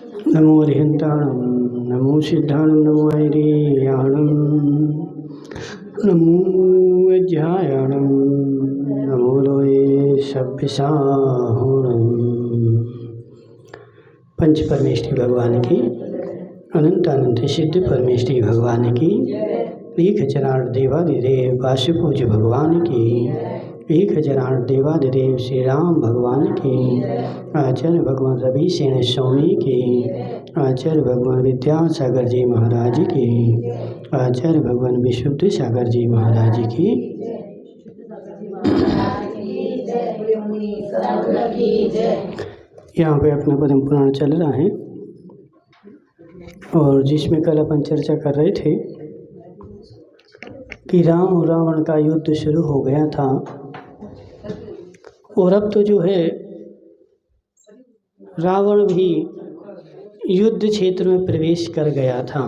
नमो अरिहंताणं नमो सिद्धाणं नमो ऐरियाणं नमो वैज्ञायाणं नमो लोये सभ्यसाहुणं। पंच परमेष्ठी भगवान की, अनंत अनंत सिद्ध परमेष्ठी भगवान की, एक हजाराठ देवादिदेव वासुपूज्य भगवान की, एक हजाराठ देवादिदेव श्री राम भगवान की, आचार्य भगवान रवि सेन स्वामी की, आचार्य भगवान विद्यासागर जी महाराज की, आचार्य भगवान विशुद्ध सागर जी महाराज की। यहाँ पे अपना पद्म पुराण चल रहा है और जिसमें कल अपन चर्चा कर रहे थे कि राम और रावण का युद्ध शुरू हो गया था और अब तो जो है रावण भी युद्ध क्षेत्र में प्रवेश कर गया था।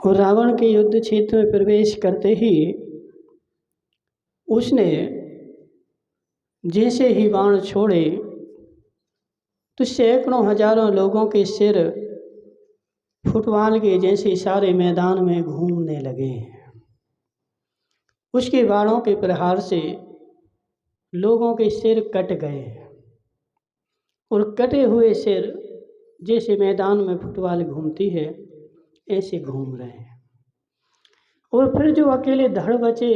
और रावण के युद्ध क्षेत्र में प्रवेश करते ही उसने जैसे ही बाण छोड़े तो सैकड़ों हजारों लोगों के सिर फुटबॉल के जैसे सारे मैदान में घूमने लगे। उसके बाणों के प्रहार से लोगों के सिर कट गए और कटे हुए सिर जैसे मैदान में फुटबॉल घूमती है ऐसे घूम रहे हैं। और फिर जो अकेले धड़ बचे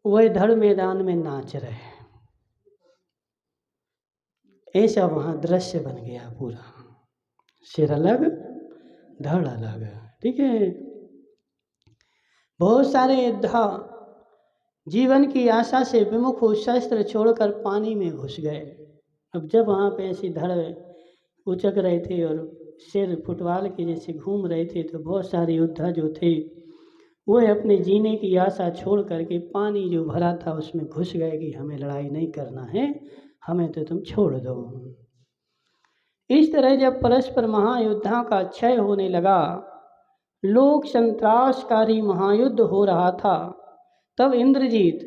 वह धड़ मैदान में नाच रहे हैं। ऐसा वहाँ दृश्य बन गया पूरा, सिर अलग धड़ अलग। ठीक है, बहुत सारे योद्धा जीवन की आशा से विमुख हो शस्त्र छोड़कर पानी में घुस गए। अब जब वहाँ पे ऐसी धड़ उचक रहे थे और सिर फुटबॉल के जैसे घूम रहे थे तो बहुत सारे योद्धा जो थे वो अपने जीने की आशा छोड़ करके पानी जो भरा था उसमें घुस गए कि हमें लड़ाई नहीं करना है, हमें तो तुम छोड़ दो। इस तरह जब परस्पर महायुद्धा का क्षय होने लगा, लोक संत्रासकारी महायुद्ध हो रहा था, तब इंद्रजीत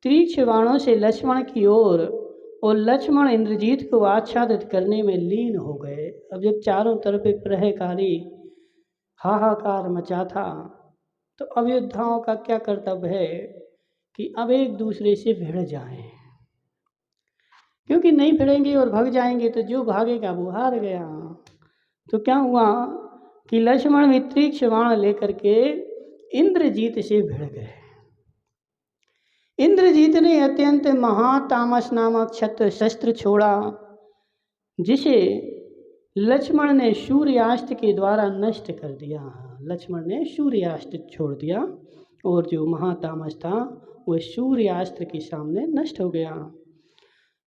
तीक्ष्ण बाणों से लक्ष्मण की ओर और लक्ष्मण इंद्रजीत को आच्छादित करने में लीन हो गए। अब जब चारों तरफ प्रहकारी हाहाकार मचा था तो अब योद्धाओं का क्या कर्तव्य है कि अब एक दूसरे से भिड़ जाएं, क्योंकि नहीं भिड़ेंगे और भाग जाएंगे तो जो भागेगा वो हार गया। तो क्या हुआ कि लक्ष्मण भी तीक्ष्ण बाण लेकर के इंद्रजीत से भिड़ गए। इंद्रजीत ने अत्यंत महातामस नामक शस्त्र छोड़ा जिसे लक्ष्मण ने सूर्यास्त के द्वारा नष्ट कर दिया। लक्ष्मण ने सूर्यास्त्र छोड़ दिया और जो महातामस था वह सूर्यास्त्र के सामने नष्ट हो गया।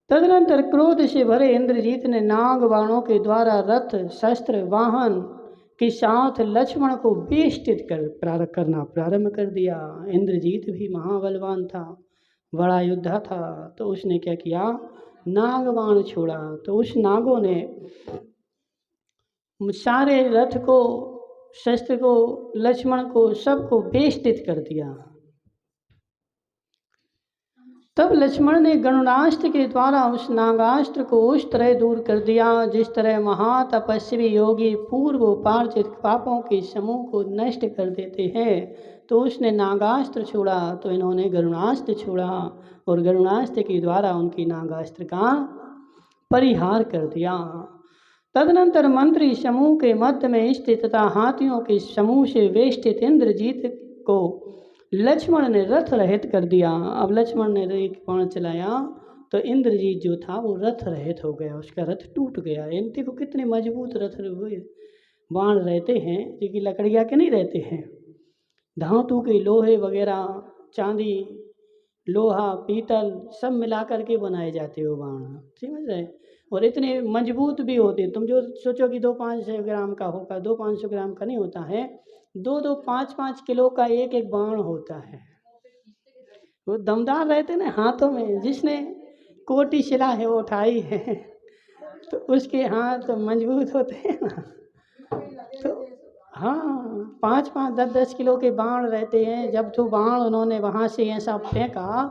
तदनंतर क्रोध से भरे इंद्रजीत ने नाग बाणों के द्वारा रथ शस्त्र वाहन के साथ लक्ष्मण को बेष्टित करना प्रारंभ कर दिया। इंद्रजीत भी महाबलवान था, बड़ा योद्धा था, तो उसने क्या किया, नाग बाण छोड़ा। तो उस नागों ने सारे रथ को, शस्त्र को, लक्ष्मण को, सबको बेष्टित कर दिया। तब लक्ष्मण ने गरुणास्त्र के द्वारा उस नागास्त्र को उस तरह दूर कर दिया जिस तरह महातपस्वी योगी पूर्व उपार्जित पापों के समूह को नष्ट कर देते हैं। तो उसने नागास्त्र छोड़ा तो इन्होंने गरुणास्त्र छोड़ा और गरुणास्त्र के द्वारा उनकी नागास्त्र का परिहार कर दिया। तदनंतर मंत्री समूह के मध्य में स्थित तथा हाथियों के समूह से वेष्टित इंद्रजीत को लक्ष्मण ने रथ रहित कर दिया। अब लक्ष्मण ने एक बाण चलाया तो इंद्रजीत जो था वो रथ रहित हो गया, उसका रथ टूट गया। इनके को कितने मजबूत रथ बाण रहते हैं जो कि लकड़ियाँ के नहीं रहते हैं, धातु के, लोहे वगैरह, चांदी, लोहा, पीतल सब मिला करके बनाए जाते हो बाण, समझ रहे। और इतने मजबूत भी होते, तुम जो सोचो कि 200-500 ग्राम का होगा, 200-500 ग्राम का नहीं होता है, 2-2, 5-5 किलो का एक एक बाण होता है। वो दमदार रहते ना हाथों में, जिसने कोटी शिला है वो उठाई है तो उसके हाथ मजबूत होते हैं ना। तो हाँ, 5-5, 10-10 किलो के बाण रहते हैं। जब तो बाण उन्होंने वहाँ से ऐसा फेंका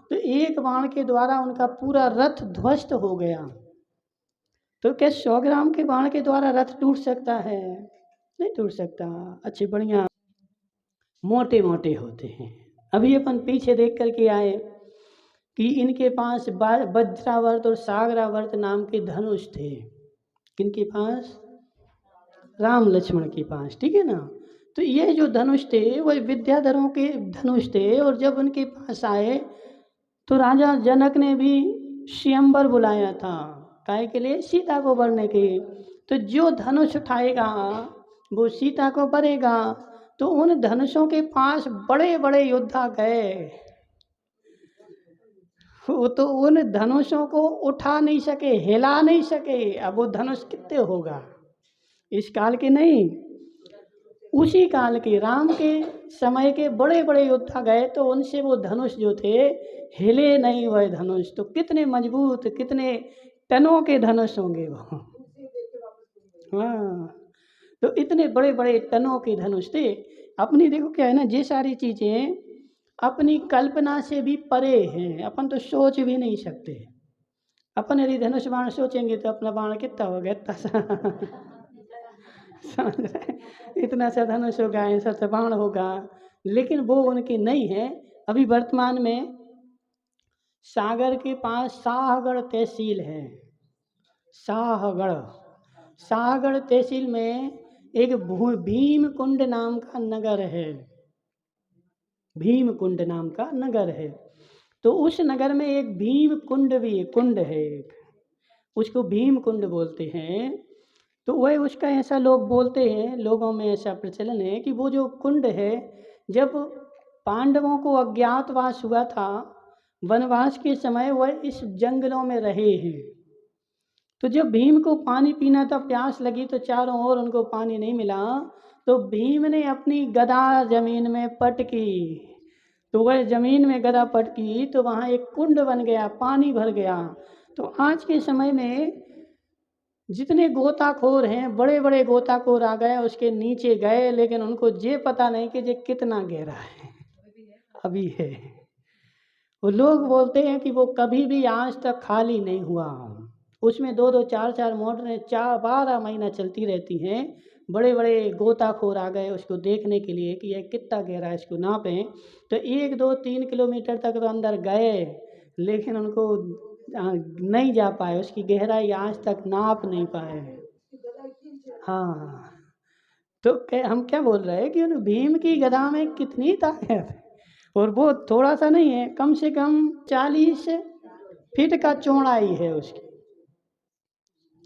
तो एक बाण के द्वारा उनका पूरा रथ ध्वस्त हो गया। तो क्या 100 ग्राम के बाण के द्वारा रथ टूट सकता है? नहीं टूट सकता। अच्छे बढ़िया मोटे मोटे होते हैं। अभी अपन पीछे देख करके आए कि इनके पास वज्रावर्त और सागरावर्त नाम के धनुष थे। किनके पास? राम लक्ष्मण के पास, ठीक है ना। तो ये जो धनुष थे वह विद्याधरों के धनुष थे, और जब उनके पास आए तो राजा जनक ने भी स्वयंवर बुलाया था। काय के लिए? सीता को वरने के। तो जो धनुष उठाएगा वो सीता को वरेगा। तो उन धनुषों के पास बड़े बड़े योद्धा गए, वो तो उन धनुषों को उठा नहीं सके, हिला नहीं सके। अब वो धनुष कितने होगा? इस काल के नहीं, उसी काल के राम के समय के बड़े बड़े योद्धा गए, तो उनसे वो धनुष जो थे हिले नहीं। वह धनुष तो कितने मजबूत, कितने टनों के धनुष होंगे वो। हाँ, तो इतने बड़े बड़े टनों के धनुष थे। अपनी देखो क्या है ना, ये सारी चीजें अपनी कल्पना से भी परे हैं, अपन तो सोच भी नहीं सकते। अपन यदि धनुष बाण सोचेंगे तो अपना बाण कितना होगा, इतना सा समझ रहे? इतना सा धनुष होगा, ऐसा सा बाण होगा, लेकिन वो उनकी नहीं है। अभी वर्तमान में सागर के पास शाहगढ़ तहसील है। शाहगढ़, शाहगढ़ तहसील में एक भीम कुंड नाम का नगर है। भीम कुंड नाम का नगर है। तो उस नगर में एक भीम कुंड भी कुंड है एक, उसको भीम कुंड बोलते हैं। तो वह उसका ऐसा लोग बोलते हैं, लोगों में ऐसा प्रचलन है कि वो जो कुंड है, जब पांडवों को अज्ञातवास हुआ था, वनवास के समय वह इस जंगलों में रहे हैं। तो जब भीम को पानी पीना था, प्यास लगी, तो चारों ओर उनको पानी नहीं मिला, तो भीम ने अपनी गदा जमीन में पटकी। तो वह जमीन में गदा पटकी तो वहाँ एक कुंड बन गया, पानी भर गया। तो आज के समय में जितने गोताखोर हैं, बड़े बड़े गोताखोर आ गए, उसके नीचे गए, लेकिन उनको ये पता नहीं कि ये कितना गहरा है। अभी है। वो लोग बोलते हैं कि वो कभी भी आज तक खाली नहीं हुआ। उसमें 2-2, 4-4 मोटरें 12 महीना चलती रहती हैं। बड़े बड़े गोताखोर आ गए उसको देखने के लिए कि यह कितना गहरा है, इसको नापें। तो 1, 2, 3 किलोमीटर तक तो अंदर गए, लेकिन उनको नहीं जा पाए, उसकी गहराई आज तक नाप नहीं पाए। हाँ, तो हम क्या बोल रहे हैं कि उन भीम की गदा में कितनी ताकत है, और वो थोड़ा सा नहीं है, कम से कम 40 फीट का चौड़ाई है उसकी,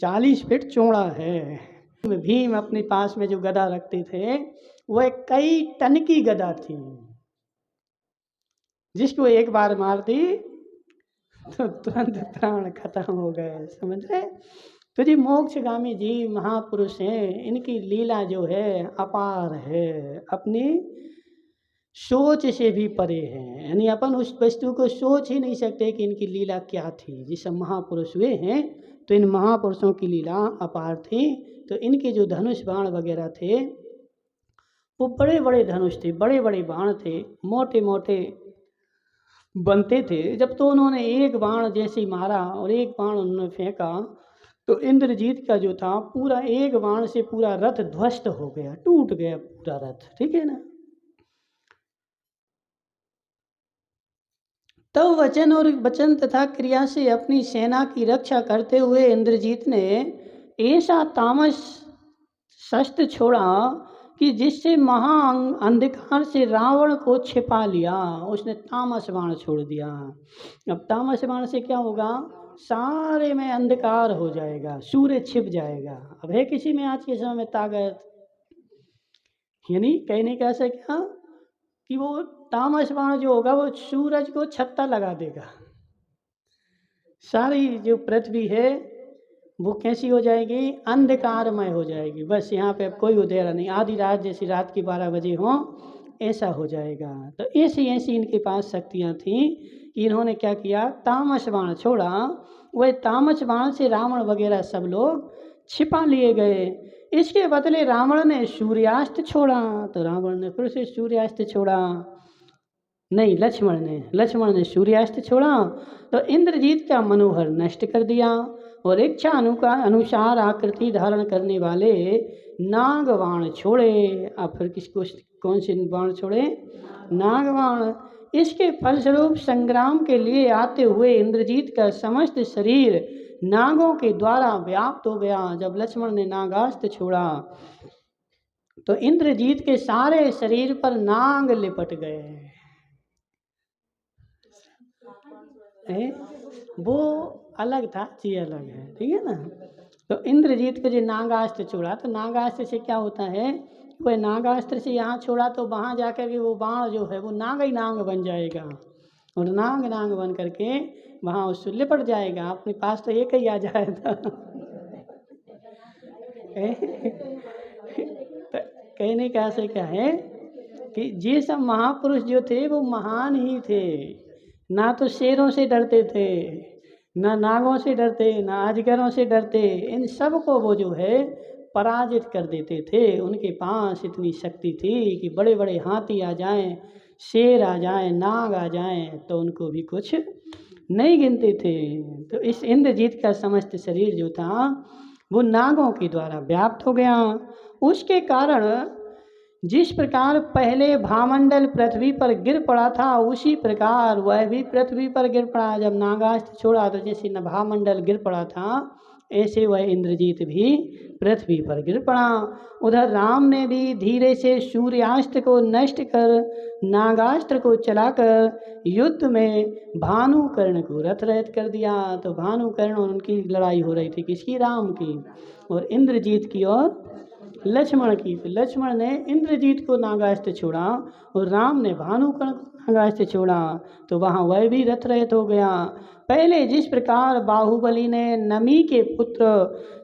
40 फीट चौड़ा है। भीम अपने पास में जो गदा रखते थे वह कई टन की गदा थी, जिसको एक बार मार दी तो तुरंत प्राण खत्म हो गए। समझ रहे? तो जी मोक्षगामी जी महापुरुष हैं, इनकी लीला जो है अपार है, अपनी सोच से भी परे है। यानी अपन उस वस्तु को सोच ही नहीं सकते कि इनकी लीला क्या थी। जिस महापुरुष हुए हैं तो इन महापुरुषों की लीला अपार थी। तो इनके जो धनुष बाण वगैरह थे वो बड़े बड़े धनुष थे, बड़े बड़े बाण थे, मोटे मोटे बनते थे। जब तो उन्होंने एक बाण जैसे ही मारा और एक बाण उन्होंने फेंका, तो इंद्रजीत का जो था पूरा एक बाण से पूरा रथ ध्वस्त हो गया, टूट गया पूरा रथ। ठीक है ना। तब वचन और वचन तथा क्रिया से अपनी सेना की रक्षा करते हुए इंद्रजीत ने ऐसा तामस शस्त्र छोड़ा कि जिससे महा अंधकार से रावण को छिपा लिया। उसने तामस बाण छोड़ दिया। अब तामस बाण से क्या होगा? सारे में अंधकार हो जाएगा, सूर्य छिप जाएगा। अब है किसी में आज के समय में ताकत? यानी कहने का ऐसा क्या कि वो तामस बाण जो होगा वो सूरज को छत्ता लगा देगा। सारी जो पृथ्वी है वो कैसी हो जाएगी? अंधकारमय हो जाएगी। बस यहाँ पे अब कोई उधेरा नहीं, आधी रात जैसी रात की 12 बजे हो ऐसा हो जाएगा। तो ऐसी ऐसी इनके पास शक्तियाँ थीं कि इन्होंने क्या किया? तामस बाण छोड़ा। वह तामस बाण से रावण वगैरह सब लोग छिपा लिए गए। इसके बदले रावण ने सूर्यास्त छोड़ा। तो रावण ने फिर से सूर्यास्त छोड़ा, नहीं लक्ष्मण ने सूर्यास्त छोड़ा। तो इंद्रजीत का मनोहर नष्ट कर दिया। और इच्छा अनुसार आकृति धारण करने वाले नाग बाण छोड़े। अब फिर किसको, कौन से बाण छोड़े? नाग बाण। इसके फलस्वरूप संग्राम के लिए आते हुए इंद्रजीत का समस्त शरीर नागों के द्वारा व्याप्त हो गया। जब लक्ष्मण ने नागास्त्र छोड़ा तो इंद्रजीत के सारे शरीर पर नाग लिपट गए। वो अलग था, ये अलग है, ठीक है ना। तो इंद्रजीत को जो नागास्त्र छोड़ा, तो नागास्त्र से क्या होता है, वह नागास्त्र से यहाँ छोड़ा तो वहाँ जाकर के वो बाण जो है वो नाग ही नाग बन जाएगा, और नाग नाग बन करके वहाँ उससे लिपट जाएगा। अपने पास तो एक ही आ जाएगा। तो कहने का से क्या है कि ये सब महापुरुष जो थे वो महान ही थे। ना तो शेरों से डरते थे, ना नागों से डरते, ना अजगरों से डरते, इन सब को वो जो है पराजित कर देते थे। उनके पास इतनी शक्ति थी कि बड़े बड़े हाथी आ जाएं, शेर आ जाएं, नाग आ जाएं, तो उनको भी कुछ नहीं गिनते थे। तो इस इंद्रजीत का समस्त शरीर जो था वो नागों के द्वारा व्याप्त हो गया। उसके कारण जिस प्रकार पहले भामंडल पृथ्वी पर गिर पड़ा था, उसी प्रकार वह भी पृथ्वी पर गिर पड़ा। जब नागास्त्र छोड़ा तो जैसे भामंडल गिर पड़ा था, ऐसे वह इंद्रजीत भी पृथ्वी पर गिर पड़ा। उधर राम ने भी धीरे से सूर्यास्त्र को नष्ट कर नागास्त्र को चलाकर युद्ध में भानुकर्ण को रथ रहित कर दिया। तो भानुकर्ण और उनकी लड़ाई हो रही थी, किसकी? राम की, और इंद्रजीत की और लक्ष्मण की। तो लक्ष्मण ने इंद्रजीत को नागास्त्र छोड़ा और राम ने भानुकर्ण को नागास्त्र छोड़ा, तो वहाँ वह भी रथ रहित हो गया। पहले जिस प्रकार बाहुबली ने नमी के पुत्र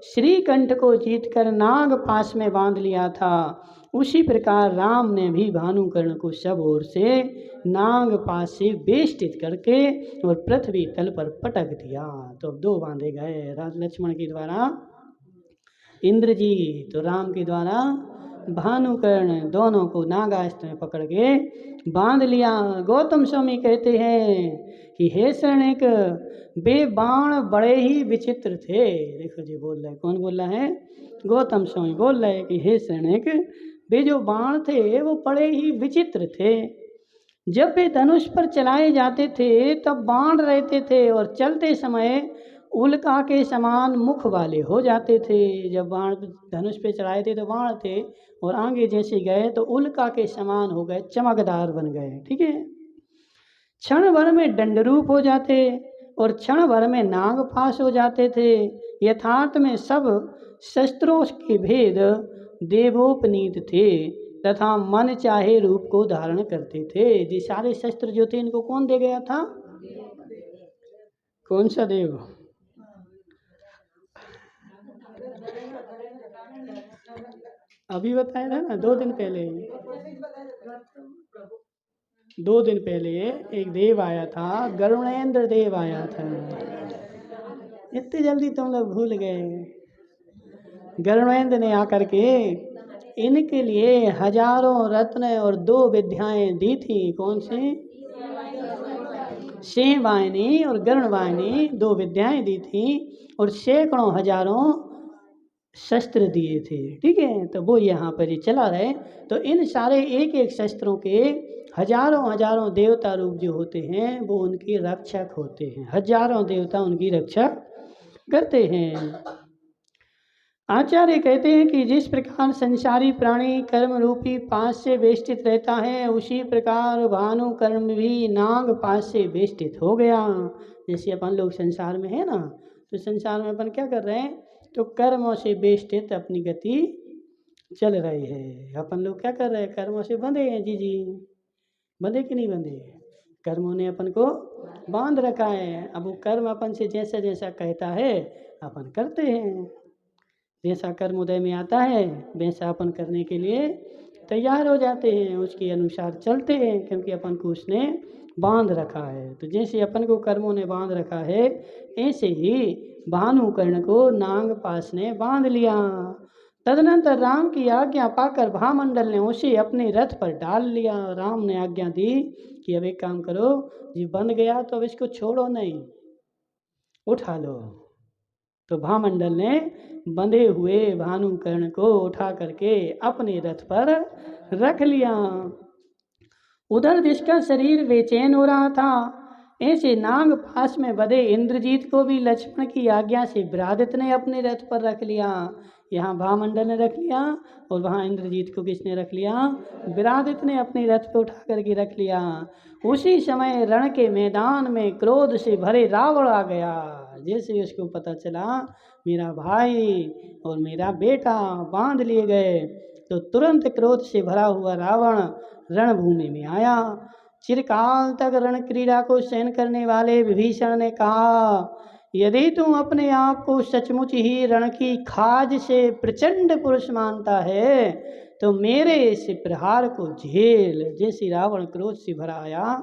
श्रीकंठ को जीतकर नाग पास में बांध लिया था, उसी प्रकार राम ने भी भानुकर्ण को सब ओर से नाग पास से बेष्टित करके और पृथ्वी तल पर पटक दिया। तो अब दो बांधे गए, लक्ष्मण के द्वारा इंद्रजीत, तो राम के द्वारा भानुकर्ण, दोनों को नागास्त्र में पकड़ के बांध लिया। गौतम स्वामी कहते हैं कि हे शरणिक, वे बाण बड़े ही विचित्र थे। देखो जी बोल रहे हैं, कौन बोल रहा है? गौतम स्वामी बोल रहे हैं कि हे शरणिक, वे जो बाण थे वो बड़े ही विचित्र थे। जब वे धनुष पर चलाए जाते थे तब बाण रहते थे और चलते समय उल्का के समान मुख वाले हो जाते थे। जब बाण धनुष पे चढ़ाए थे तो बाण थे, और आगे जैसे गए तो उल्का के समान हो गए, चमकदार बन गए, ठीक है। क्षण भर में दंडरूप हो जाते और क्षण भर में नागपाश हो जाते थे। यथार्थ में सब शस्त्रों के भेद देवोपनीत थे तथा मन चाहे रूप को धारण करते थे। ये सारे शस्त्र जो थे इनको कौन दे गया था? कौन सा देव? अभी बताया था ना, 2 दिन पहले, 2 दिन पहले एक देव आया था, गरुणेंद्र देव आया था। इतनी जल्दी तुम लोग भूल गए। गरुणेंद्र ने आकर के इनके लिए हजारों रत्न और 2 विद्याएं दी थी। कौन सी? सेवायनी और गरुणवाहिनी 2 विद्याएं दी थी, और सैकड़ों हजारों शस्त्र दिए थे, ठीक है। तो वो यहाँ पर ही चला रहे। तो इन सारे एक एक शस्त्रों के हजारों हजारों देवता रूप जो होते हैं वो उनके रक्षक होते हैं। हजारों देवता उनकी रक्षा करते हैं। आचार्य कहते हैं कि जिस प्रकार संसारी प्राणी कर्म रूपी पास से वेष्टित रहता है, उसी प्रकार भानु कर्म भी नाग पास से वेष्टित हो गया। जैसे अपन लोग संसार में है ना, तो संसार में अपन क्या कर रहे हैं, तो कर्मों से वेष्टित अपनी गति चल रही है। अपन लोग क्या कर रहे हैं, कर्मों से बंधे हैं। जी जी, बंधे कि नहीं बंधे? कर्मों ने अपन को बांध रखा है। अब वो कर्म अपन से जैसा जैसा कहता है अपन करते हैं। जैसा कर्म उदय में आता है वैसा अपन करने के लिए तैयार हो जाते हैं, उसके अनुसार चलते हैं, क्योंकि अपन को उसने बांध रखा है। तो जैसे अपन को कर्मों ने बांध रखा है, ऐसे ही भानुकर्ण को नाग पास ने बांध लिया। तदनंतर राम की आज्ञा पाकर भामंडल ने उसे अपने रथ पर डाल लिया। राम ने आज्ञा दी कि अब एक काम करो, ये बंध गया तो अब इसको छोड़ो नहीं, उठा लो। तो भामंडल ने बंधे हुए भानुकर्ण को उठा करके अपने रथ पर रख लिया। उधर जिसका शरीर बेचैन हो रहा था, ऐसे नाग पास में बधे इंद्रजीत को भी लक्ष्मण की आज्ञा से विरादित ने अपने रथ पर रख लिया। यहाँ भामंडल ने रख लिया और वहाँ इंद्रजीत को किसने रख लिया? विरादित ने अपने रथ पर उठा करके रख लिया। उसी समय रण के मैदान में क्रोध से भरे रावण आ गया। जैसे उसको पता चला मेरा भाई और मेरा बेटा बांध लिए गए, तो तुरंत क्रोध से भरा हुआ रावण रणभूमि में आया। चिरकाल तक रण क्रीड़ा को सहन करने वाले विभीषण ने कहा, यदि तुम अपने आप को सचमुच ही रण की खाज से प्रचंड पुरुष मानता है तो मेरे इस प्रहार को झेल। जैसे रावण क्रोध से भरा आया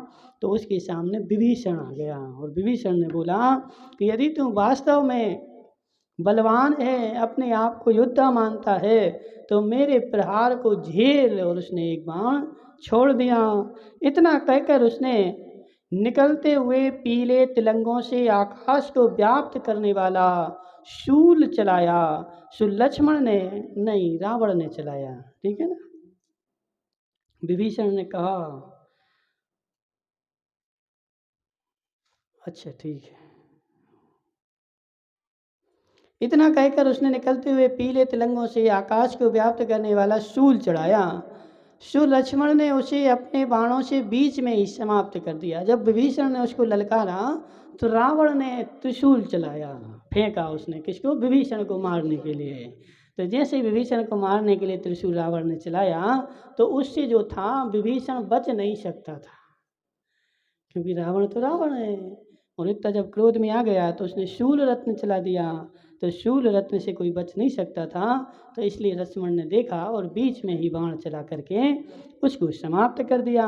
तो उसके सामने विभीषण आ गया और विभीषण ने बोला कि यदि तुम वास्तव में बलवान है, अपने आप को योद्धा मानता है, तो मेरे प्रहार को झेल। और उसने एक बाण छोड़ दिया। इतना कहकर उसने निकलते हुए पीले तिलंगों से आकाश को व्याप्त करने वाला शूल चलाया। सो लक्ष्मण ने नहीं, रावण ने चलाया। ठीक है ना। विभीषण ने कहा अच्छा ठीक है। इतना कहकर उसने निकलते हुए पीले तिलंगों से आकाश को व्याप्त करने वाला शूल चढ़ाया। सो लक्ष्मण ने उसे अपने बाणों से बीच में ही समाप्त कर दिया। जब विभीषण ने उसको ललकारा तो रावण ने त्रिशूल चलाया, फेंका उसने किसको? विभीषण को मारने के लिए। तो जैसे विभीषण को मारने के लिए त्रिशूल रावण ने चलाया तो उससे जो था विभीषण बच नहीं सकता था, क्योंकि रावण तो रावण है। और इतना जब क्रोध में आ गया तो उसने शूल रत्न चला दिया। तो शूल रत्न से कोई बच नहीं सकता था, तो इसलिए लक्ष्मण ने देखा और बीच में ही बाण चला करके उसको समाप्त कर दिया।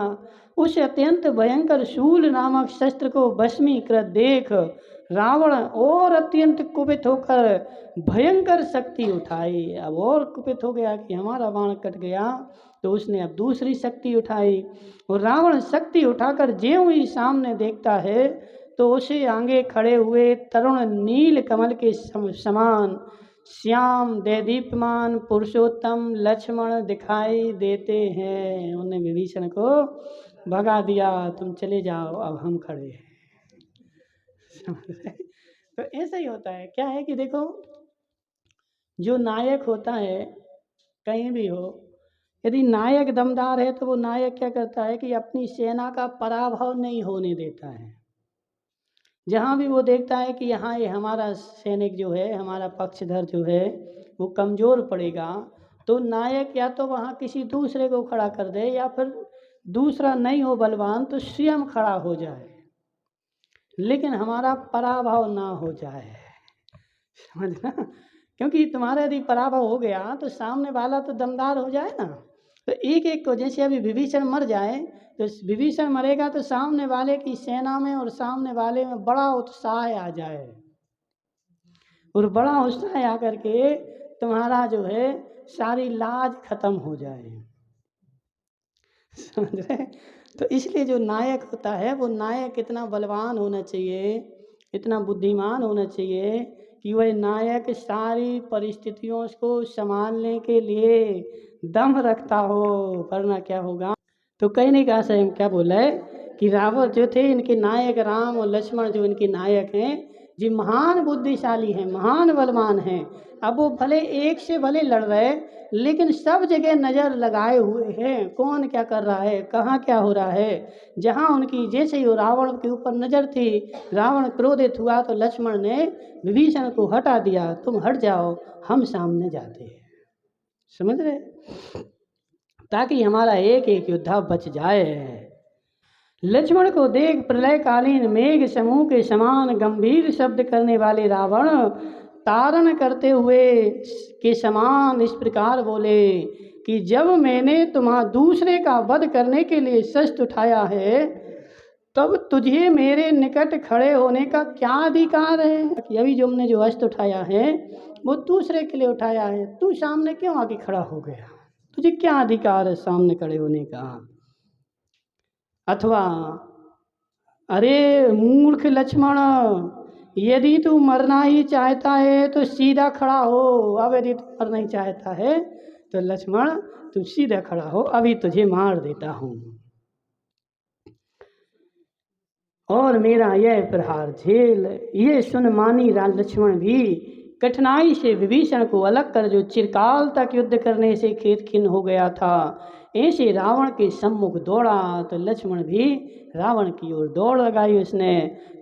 उस अत्यंत भयंकर शूल नामक शस्त्र को भस्मीकृत देख रावण और अत्यंत कुपित होकर भयंकर शक्ति उठाई। अब और कुपित हो गया कि हमारा बाण कट गया, तो उसने अब दूसरी शक्ति उठाई। और रावण शक्ति उठाकर ज्यों ही सामने देखता है तो उसे आगे खड़े हुए तरुण नील कमल के समान श्याम दैदीप्यमान पुरुषोत्तम लक्ष्मण दिखाई देते हैं। उन्होंने विभीषण को भगा दिया, तुम चले जाओ, अब हम खड़े हैं। तो ऐसा ही होता है। क्या है कि देखो, जो नायक होता है कहीं भी हो, यदि नायक दमदार है तो वो नायक क्या करता है कि अपनी सेना का पराभव नहीं होने देता है। जहाँ भी वो देखता है कि यहाँ ये हमारा सैनिक जो है, हमारा पक्षधर जो है वो कमज़ोर पड़ेगा, तो नायक या तो वहाँ किसी दूसरे को खड़ा कर दे, या फिर दूसरा नहीं हो बलवान तो स्वयं खड़ा हो जाए, लेकिन हमारा पराभव ना हो जाए। समझना। क्योंकि तुम्हारा यदि पराभव हो गया तो सामने वाला तो दमदार हो जाए ना। तो एक एक को, जैसे अभी विभीषण मर जाए तो विभीषण मरेगा तो सामने वाले की सेना में और सामने वाले में बड़ा उत्साह आ जाए, और बड़ा उत्साह आकर के तुम्हारा जो है सारी लाज खत्म हो जाए। समझ रहे। तो इसलिए जो नायक होता है वो नायक इतना बलवान होना चाहिए, इतना बुद्धिमान होना चाहिए कि वह नायक सारी परिस्थितियों को संभालने के लिए दम रखता हो, वरना क्या होगा। तो कहने का आशय क्या बोला है कि रावण जो थे, इनके नायक राम और लक्ष्मण जो इनके नायक हैं, जी महान बुद्धिशाली हैं, महान बलवान हैं। अब वो भले एक से भले लड़ रहे, लेकिन सब जगह नज़र लगाए हुए हैं कौन क्या कर रहा है, कहाँ क्या हो रहा है। जहाँ उनकी जैसे ही रावण के ऊपर नज़र थी, रावण क्रोधित हुआ तो लक्ष्मण ने विभीषण को हटा दिया, तुम हट जाओ, हम सामने जाते हैं। समझ रहे, ताकि हमारा एक एक योद्धा बच जाए। लक्ष्मण को देख प्रलयकालीन मेघ समूह के समान गंभीर शब्द करने वाले रावण तारण करते हुए के समान इस प्रकार बोले कि जब मैंने तुम्हारा दूसरे का वध करने के लिए शस्त्र उठाया है, तब तुझे मेरे निकट खड़े होने का क्या अधिकार है। कि अभी जो हमने जो अस्त्र उठाया है वो दूसरे के लिए उठाया है, तू सामने क्यों आके खड़ा हो गया, तुझे क्या अधिकार है सामने खड़े होने का। अथवा अरे मूर्ख लक्ष्मण, यदि तू मरना ही चाहता है तो सीधा खड़ा हो। अब यदि तू मरना ही चाहता है तो लक्ष्मण तू सीधा खड़ा हो, अभी तुझे मार देता हूँ और मेरा यह प्रहार झेल। ये सुन मानी लक्ष्मण भी कठिनाई से विभीषण को अलग कर, जो चिरकाल तक युद्ध करने से खेत खिन्न हो गया था, ऐसे रावण के सम्मुख दौड़ा। तो लक्ष्मण भी रावण की ओर दौड़ लगाई उसने।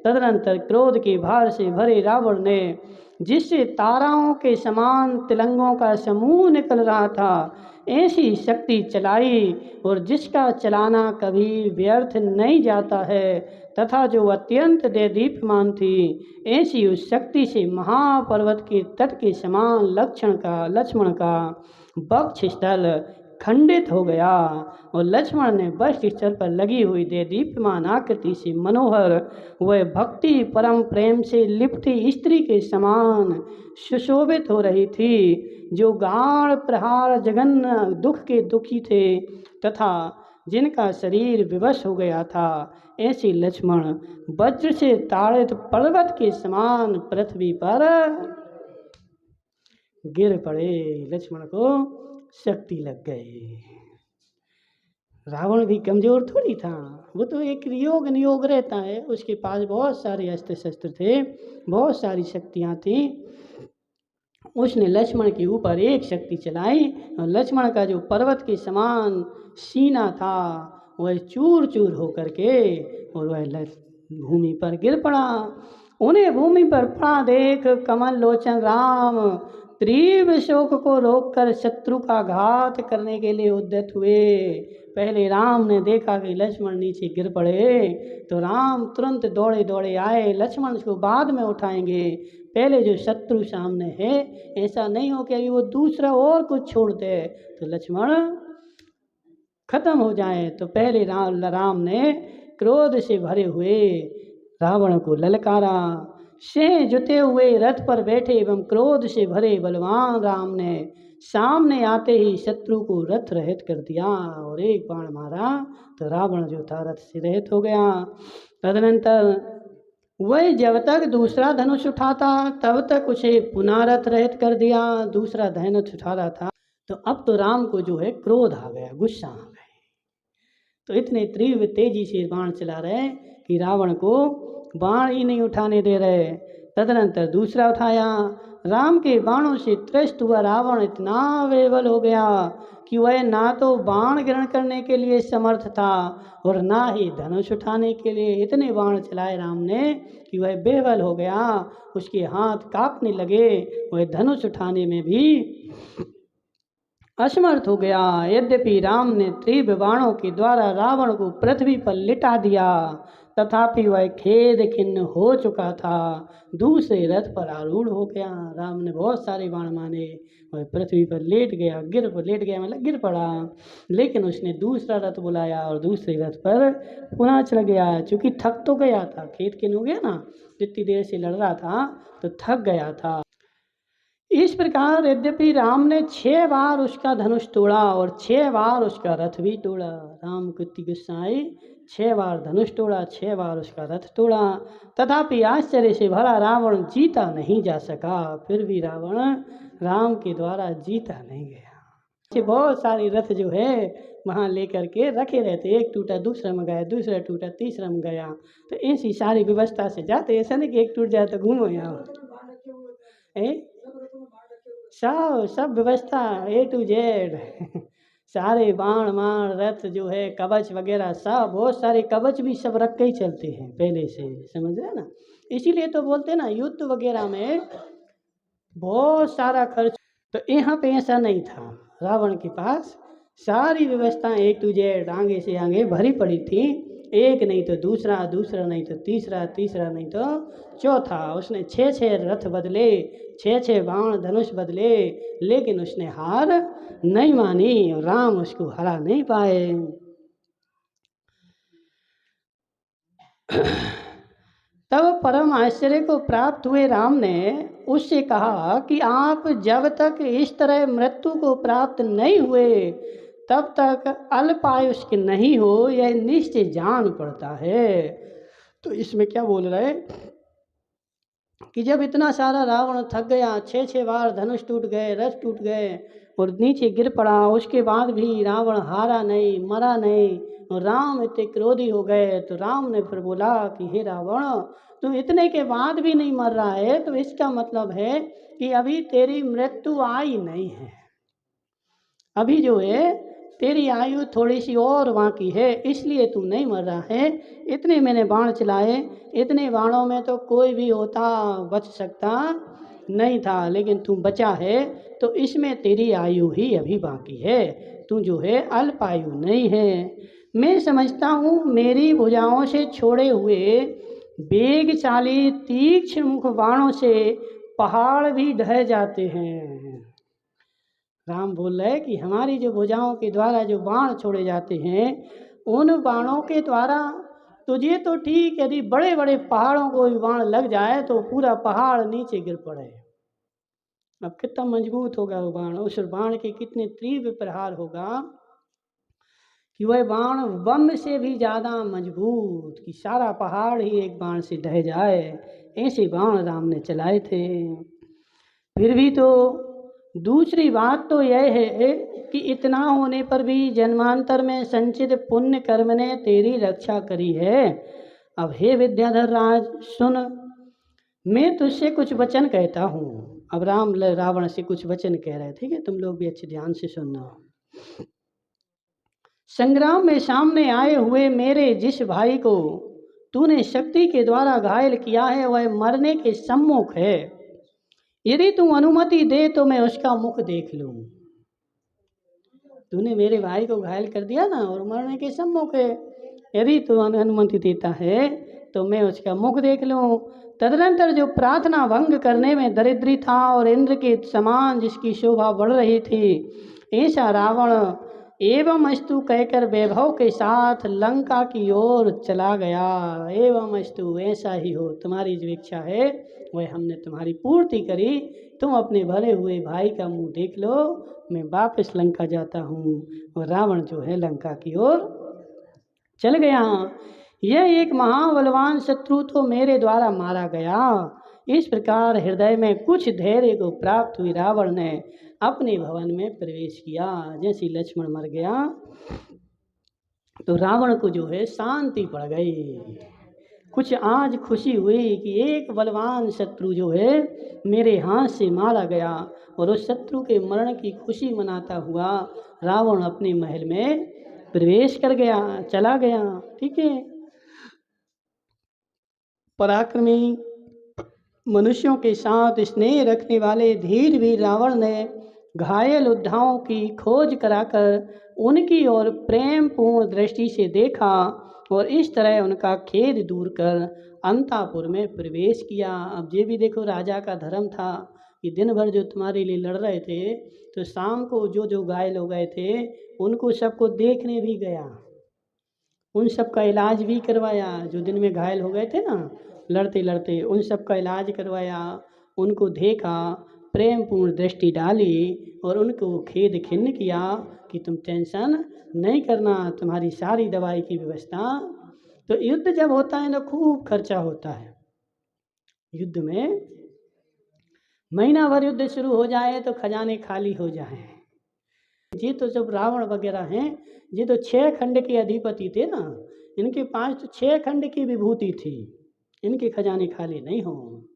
तदनंतर क्रोध के भार से भरे रावण ने, जिससे ताराओं के समान तिलंगों का समूह निकल रहा था, ऐसी शक्ति चलाई और जिसका चलाना कभी व्यर्थ नहीं जाता है तथा जो अत्यंत देदीप्यमान थी, ऐसी उस शक्ति से महापर्वत के तट के समान लक्ष्मण का वक्ष स्थल खंडित हो गया और लक्ष्मण ने वक्ष स्थल पर लगी हुई देदीप्यमान आकृति से मनोहर वह भक्ति परम प्रेम से लिपटी स्त्री के समान सुशोभित हो रही थी, जो गाढ़ प्रहार जघन्य दुख के दुखी थे तथा जिनका शरीर विवश हो गया था। ऐसे लक्ष्मण वज्र से ताड़ित पर्वत के समान पृथ्वी पर गिर पड़े। लक्ष्मण को शक्ति लग गई। रावण भी कमजोर थोड़ी था, वो तो एक योग नियोग रहता है, उसके पास बहुत सारे अस्त्र शस्त्र थे, बहुत सारी शक्तियाँ थी। उसने लक्ष्मण के ऊपर एक शक्ति चलाई और लक्ष्मण का जो पर्वत के समान सीना था वह चूर चूर होकर के और वह भूमि पर गिर पड़ा। उन्हें भूमि पर पड़ा देख कमल लोचन राम तीव्र शोक को रोककर शत्रु का घात करने के लिए उद्यत हुए। पहले राम ने देखा कि लक्ष्मण नीचे गिर पड़े तो राम तुरंत दौड़े दौड़े आए, लक्ष्मण को बाद में उठाएंगे, पहले जो शत्रु सामने है, ऐसा नहीं हो कि अभी वो दूसरा और कुछ छोड़ दे तो लक्ष्मण खत्म हो जाए। तो पहले राम ने क्रोध से भरे हुए रावण को ललकारा। से जुते हुए रथ पर बैठे एवं क्रोध से भरे बलवान राम ने सामने आते ही शत्रु को रथ रहित कर दिया और एक बाण मारा तो रावण जो था रथ से रहित हो गया। तदनंतर वह जब तक दूसरा धनुष उठाता तब तक उसे पुनः रथ रहित कर दिया। दूसरा धनुष उठा रहा था तो अब तो राम को जो है क्रोध आ गया, गुस्सा आ गया, तो इतने तीव्र तेजी से बाण चला रहे कि रावण को बाण ही नहीं उठाने दे रहे। तदनंतर दूसरा उठाया, राम के बाणों से त्रस्त हुआ रावण इतना बेबल हो गया कि वह ना तो बाण ग्रहण करने के लिए समर्थ था और ना ही धनुष उठाने के लिए। इतने बाण चलाए राम ने कि वह बेबल हो गया, उसके हाथ कांपने लगे, वह धनुष उठाने में भी असमर्थ हो गया। यद्यपि राम ने तीव्र बाणों के द्वारा रावण को पृथ्वी पर लिटा दिया तथापि वह खेद खिन्न हो चुका था, दूसरे रथ पर आरूढ़ हो गया। राम ने बहुत सारे बाण मारे, वह पृथ्वी पर लेट गया, लेट गया मतलब गिर पड़ा, लेकिन उसने दूसरा रथ बुलाया और दूसरे रथ पर पुनः चढ़ गया। चूँकि थक तो गया था, खेद खिन्न हो गया ना, जितनी देर से लड़ रहा था तो थक गया था। इस प्रकार यद्यपि राम ने 6 बार उसका धनुष तोड़ा और 6 बार उसका रथ भी तोड़ा। राम को इतनी गुस्सा आई, 6 बार धनुष तोड़ा, 6 बार उसका रथ तोड़ा, तथापि आश्चर्य से भरा रावण जीता नहीं जा सका। फिर भी रावण राम के द्वारा जीता नहीं गया। बहुत सारे रथ जो है वहाँ लेकर के रखे रहते, एक टूटा दूसरा में गया, दूसरा टूटा तीसरा में गया, तो ऐसी सारी व्यवस्था से जाते। ऐसा नहीं कि एक टूट जाए तो घूमो यहाँ, सब व्यवस्था A to Z सारे बाण मार रथ जो है कवच वगैरह सब, बहुत सारे कवच भी सब रख के ही चलते हैं पहले से, समझ रहे ना। इसीलिए तो बोलते ना युद्ध वगैरह में बहुत सारा खर्च, तो यहाँ पे ऐसा नहीं था। रावण के पास सारी व्यवस्था A to Z आगे से आगे भरी पड़ी थी, एक नहीं तो दूसरा, दूसरा नहीं तो तीसरा, तीसरा नहीं तो चौथा। उसने 6 रथ बदले, 6 बाण धनुष बदले, लेकिन उसने हार नहीं मानी और राम उसको हरा नहीं पाए। तब परम आश्चर्य को प्राप्त हुए राम ने उससे कहा कि आप जब तक इस तरह मृत्यु को प्राप्त नहीं हुए तब तक अल्पायुष्क नहीं हो, यह निश्चय जान पड़ता है। तो इसमें क्या बोल रहे, कि जब इतना सारा रावण थक गया, 6 बार धनुष टूट गए, रथ टूट गए और नीचे गिर पड़ा, उसके बाद भी रावण हारा नहीं, मरा नहीं और राम इतने क्रोधी हो गए। तो राम ने फिर बोला कि हे रावण, तुम इतने के बाद भी नहीं मर रहा है, तो इसका मतलब है कि अभी तेरी मृत्यु आई नहीं है। अभी जो है तेरी आयु थोड़ी सी और बाकी है, इसलिए तू नहीं मर रहा है। इतने मैंने बाण चलाए, इतने बाणों में तो कोई भी होता बच सकता नहीं था, लेकिन तू बचा है, तो इसमें तेरी आयु ही अभी बाकी है। तू जो है अल्पायु नहीं है। मैं समझता हूँ मेरी भुजाओं से छोड़े हुए वेगशाली तीक्ष्ण मुख बाणों से पहाड़ भी ढह जाते हैं। राम बोल रहे कि हमारी जो भुजाओं के द्वारा जो बाण छोड़े जाते हैं, उन बाणों के द्वारा तुझे तो ठीक, यदि बड़े बड़े पहाड़ों को भी बाण लग जाए तो पूरा पहाड़ नीचे गिर पड़े। अब कितना मजबूत होगा वो बाण, उस बाण के कितने तीव्र प्रहार होगा कि वह बाण बम से भी ज़्यादा मजबूत, कि सारा पहाड़ ही एक बाण से ढह जाए। ऐसे बाण राम ने चलाए थे। फिर भी तो दूसरी बात तो यह है कि इतना होने पर भी जन्मांतर में संचित पुण्य कर्म ने तेरी रक्षा करी है। अब हे विद्याधर राज सुन, मैं तुझसे कुछ वचन कहता हूँ। अब राम रावण से कुछ वचन कह रहे, ठीक है, तुम लोग भी अच्छे ध्यान से सुनना। संग्राम में सामने आए हुए मेरे जिस भाई को तूने शक्ति के द्वारा घायल किया है, वह मरने के सम्मुख है। यदि तू अनुमति दे तो मैं उसका मुख देख लूं। तूने मेरे भाई को घायल कर दिया ना और मरने के सम्मुख है, यदि तू अनुमति देता है तो मैं उसका मुख देख लूं। तदनंतर जो प्रार्थना भंग करने में दरिद्री था और इंद्र के समान जिसकी शोभा बढ़ रही थी, ऐसा रावण एवं अस्तु कहकर वैभव के साथ लंका की ओर चला गया। एवं अस्तु, ऐसा ही हो, तुम्हारी जो इच्छा है वह हमने तुम्हारी पूर्ति करी। तुम अपने भरे हुए भाई का मुंह देख लो, मैं वापस लंका जाता हूँ। और रावण जो है लंका की ओर चल गया। यह एक महाबलवान शत्रु तो मेरे द्वारा मारा गया। इस प्रकार हृदय में कुछ धैर्य को प्राप्त हुई रावण ने अपने भवन में प्रवेश किया। जैसे लक्ष्मण मर गया तो रावण को जो है शांति पड़ गई। कुछ आज खुशी हुई कि एक बलवान शत्रु जो है मेरे हाथ से मारा गया, और उस शत्रु के मरण की खुशी मनाता हुआ रावण अपने महल में प्रवेश कर गया, चला गया। ठीक है, पराक्रमी मनुष्यों के साथ स्नेह रखने वाले धीर भी रावण ने घायल योद्धाओं की खोज कराकर उनकी ओर प्रेम पूर्ण दृष्टि से देखा और इस तरह उनका खेद दूर कर अंतापुर में प्रवेश किया। अब ये भी देखो राजा का धर्म था कि दिन भर जो तुम्हारे लिए लड़ रहे थे, तो शाम को जो जो घायल हो गए थे उनको सबको देखने भी गया, उन सब का इलाज भी करवाया। जो दिन में घायल हो गए थे ना लड़ते लड़ते, उन सब का इलाज करवाया, उनको देखा, प्रेम पूर्ण दृष्टि डाली और उनको खेद खिन्न किया कि तुम टेंशन नहीं करना, तुम्हारी सारी दवाई की व्यवस्था। तो युद्ध जब होता है ना खूब खर्चा होता है। युद्ध में महीना भर युद्ध शुरू हो जाए तो खजाने खाली हो जाए। ये तो जब रावण वगैरह हैं, ये तो 6 खंड के अधिपति थे ना, इनके पास तो 6 खंड की विभूति थी, इनके खजाने खाली नहीं हो।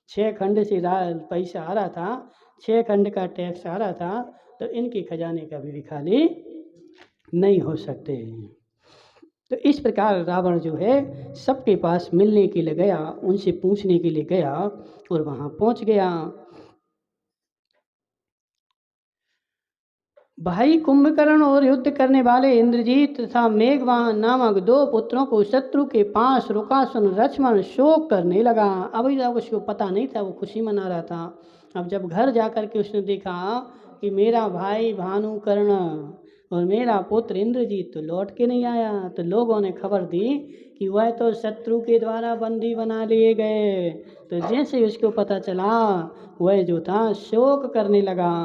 6 खंड से पैसा आ रहा था, 6 खंड का टैक्स आ रहा था, तो इनके खजाने कभी भी खाली नहीं हो सकते। तो इस प्रकार रावण जो है सबके पास मिलने के लिए गया, उनसे पूछने के लिए गया और वहाँ पहुँच गया। भाई कुंभकर्ण और युद्ध करने वाले इंद्रजीत तथा मेघवान नामक 2 पुत्रों को शत्रु के पास रुका सुन लक्ष्मण शोक करने लगा। अभी तक उसको पता नहीं था, वो खुशी मना रहा था। अब जब घर जाकर के उसने देखा कि मेरा भाई भानुकर्ण और मेरा पुत्र इंद्रजीत तो लौट के नहीं आया, तो लोगों ने खबर दी कि वह तो शत्रु के द्वारा बंदी बना लिए गए। तो जैसे उसको पता चला वह जो था शोक करने लगा,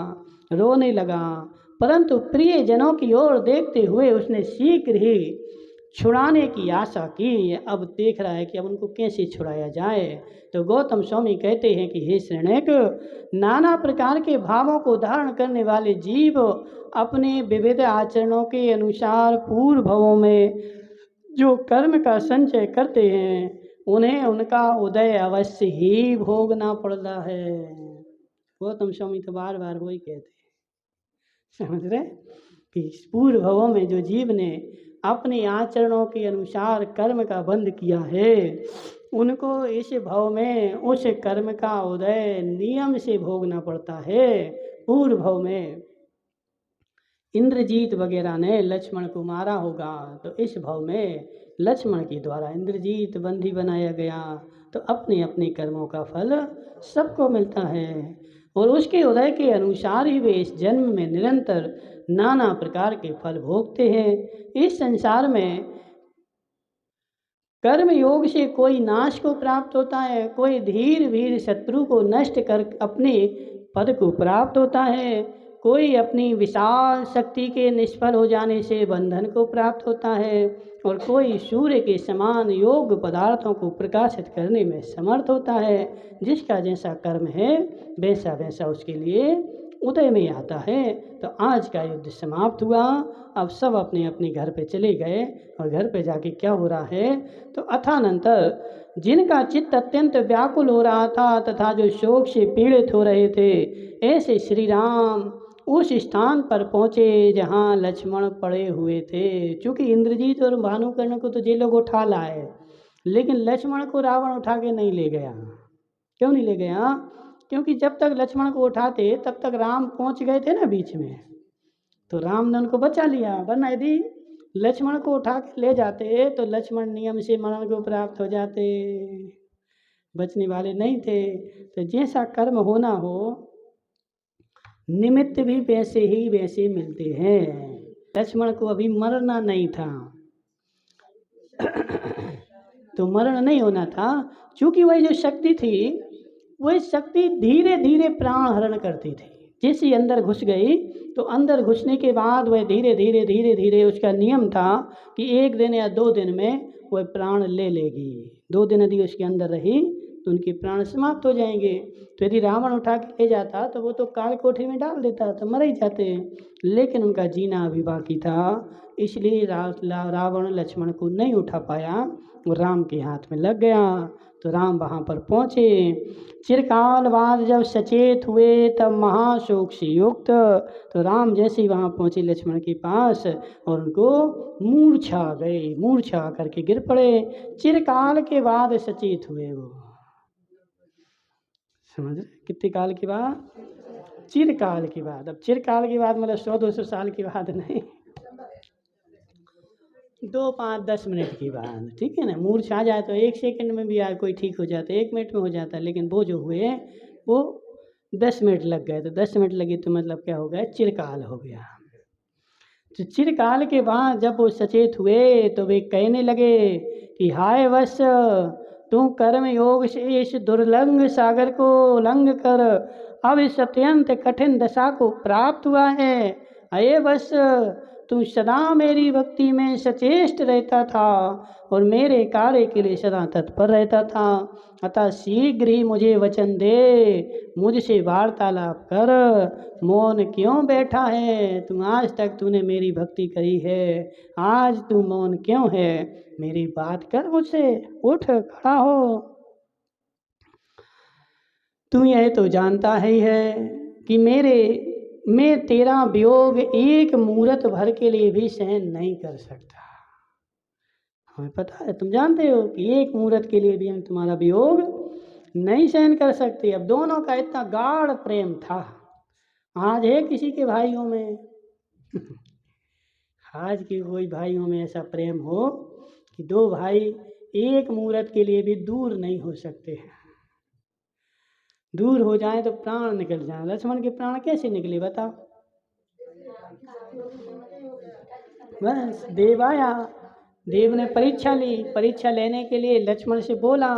रोने लगा। परंतु प्रिय जनों की ओर देखते हुए उसने शीघ्र ही छुड़ाने की आशा की। अब देख रहा है कि अब उनको कैसे छुड़ाया जाए। तो गौतम स्वामी कहते हैं कि हे शरणक, नाना प्रकार के भावों को धारण करने वाले जीव अपने विविध आचरणों के अनुसार पूर्व भवों में जो कर्म का संचय करते हैं उन्हें उनका उदय अवश्य ही भोगना पड़ता है। गौतम स्वामी तो बार बार वही कहते हैं, समझ रहे कि पूर्व भवों में जो जीव ने अपने आचरणों के अनुसार कर्म का बंध किया है उनको इस भव में उस कर्म का उदय नियम से भोगना पड़ता है। पूर्व भव में इंद्रजीत वगैरह ने लक्ष्मण को मारा होगा तो इस भव में लक्ष्मण के द्वारा इंद्रजीत बंदी बनाया गया, तो अपने अपने कर्मों का फल सबको मिलता है और उसके उदय के अनुसार ही वे इस जन्म में निरंतर नाना प्रकार के फल भोगते हैं। इस संसार में कर्म योग से कोई नाश को प्राप्त होता है, कोई धीर वीर शत्रु को नष्ट कर अपने पद को प्राप्त होता है, कोई अपनी विशाल शक्ति के निष्फल हो जाने से बंधन को प्राप्त होता है और कोई सूर्य के समान योग पदार्थों को प्रकाशित करने में समर्थ होता है। जिसका जैसा कर्म है वैसा वैसा उसके लिए उदय में आता है। तो आज का युद्ध समाप्त हुआ। अब सब अपने अपने घर पे चले गए और घर पे जाके क्या हो रहा है तो अथानंतर जिनका चित्त अत्यंत व्याकुल हो रहा था तथा जो शोक से पीड़ित हो रहे थे, ऐसे श्री राम उस स्थान पर पहुँचे जहाँ लक्ष्मण पड़े हुए थे। चूँकि इंद्रजीत और भानुकर्ण को तो ये लोग उठा लाए, लेकिन लक्ष्मण को रावण उठा के नहीं ले गया। क्यों नहीं ले गया? क्योंकि जब तक लक्ष्मण को उठाते तब तक राम पहुँच गए थे ना बीच में, तो राम ने उनको बचा लिया। वरना यदि लक्ष्मण को उठा के ले जाते तो लक्ष्मण नियम से मरण को प्राप्त हो जाते, बचने वाले नहीं थे। तो जैसा कर्म होना हो निमित्त भी वैसे ही वैसे मिलते हैं। लक्ष्मण को अभी मरना नहीं था तो मरण नहीं होना था। क्योंकि वही जो शक्ति थी वही शक्ति धीरे धीरे प्राण हरण करती थी। जैसे अंदर घुस गई तो अंदर घुसने के बाद वह धीरे धीरे धीरे धीरे उसका नियम था कि 1 दिन या 2 दिन में वह प्राण ले लेगी। 2 दिन यदि उसके अंदर रही तो उनके प्राण समाप्त हो जाएंगे। तो यदि रावण उठा के ले जाता तो वो तो काल कोठरी में डाल देता तो मर ही जाते, लेकिन उनका जीना अभी बाकी था, इसलिए रावण लक्ष्मण को नहीं उठा पाया, वो राम के हाथ में लग गया। तो राम वहाँ पर पहुँचे। चिरकाल बाद जब सचेत हुए तब महाशोक से युक्त तो राम जैसे ही वहाँ पहुँचे लक्ष्मण के पास और उनको मूर्छा गए, मूर्छा करके गिर पड़े। चिरकाल के बाद सचेत हुए वो, समझ रहे? कितने काल के बाद? चिरकाल के बाद। अब चिरकाल के बाद मतलब 100-200 साल के बाद नहीं, 2, 5, 10 मिनट की बात, ठीक है ना। मूर्छा आ जाए तो 1 सेकंड में भी कोई ठीक हो जाता है, 1 मिनट में हो जाता है, लेकिन वो जो हुए वो 10 मिनट लग गए। तो 10 मिनट लगे तो मतलब क्या हो गया? चिरकाल हो गया। तो चिरकाल के बाद जब वो सचेत हुए तो वे कहने लगे कि हाय वश, तू कर्म योग से इस दुर्लंघ सागर को उल्लंघ कर अब इस अत्यंत कठिन दशा को प्राप्त हुआ है। अये वश, तू सदा मेरी भक्ति में सचेष्ट रहता था और मेरे कार्य के लिए सदा तत्पर रहता था। अतः शीघ्र ही मुझे वचन दे, मुझसे वार्तालाप कर, मौन क्यों बैठा है? तू आज तक तूने मेरी भक्ति करी है, आज तू मौन क्यों है? मेरी बात कर मुझसे, उठ खड़ा हो। तू यह तो जानता ही है कि मैं तेरा वियोग 1 मुहूर्त भर के लिए भी सहन नहीं कर सकता। हमें पता है, तुम जानते हो कि 1 मुहूर्त के लिए भी हम तुम्हारा वियोग नहीं सहन कर सकते। अब दोनों का इतना गाढ़ प्रेम था। आज है किसी के भाइयों में आज के कोई भाइयों में ऐसा प्रेम हो कि 2 भाई 1 मुहूर्त के लिए भी दूर नहीं हो सकते हैं। दूर हो जाए तो प्राण निकल जाए। लक्ष्मण के प्राण कैसे निकले बताओ? बस देव आया, देव ने परीक्षा ली, परीक्षा लेने के लिए लक्ष्मण से बोला।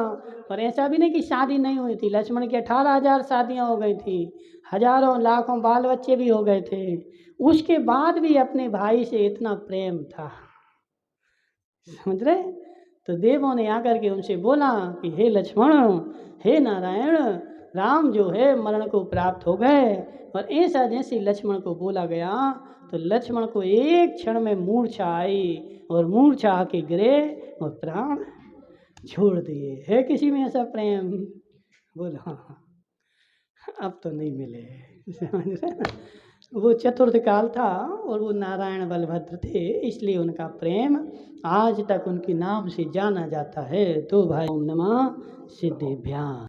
पर ऐसा भी नहीं कि शादी नहीं हुई थी, लक्ष्मण की 18,000 शादियां हो गई थी, हजारों लाखों बाल बच्चे भी हो गए थे, उसके बाद भी अपने भाई से इतना प्रेम था। समझ रहे? तो देवों ने आकर के उनसे बोला कि हे लक्ष्मण, हे नारायण, राम जो है मरण को प्राप्त हो गए। और ऐसा जैसे लक्ष्मण को बोला गया तो लक्ष्मण को एक क्षण में मूर्छा आई और मूर्छा आके गिरे और प्राण छोड़ दिए। है किसी में ऐसा प्रेम? बोलो हाँ। अब तो नहीं मिले। समझ रहे ना? वो चतुर्थ काल था और वो नारायण बलभद्र थे, इसलिए उनका प्रेम आज तक उनके नाम से जाना जाता है। तो भाई ओम नमः सिद्धेभ्याम।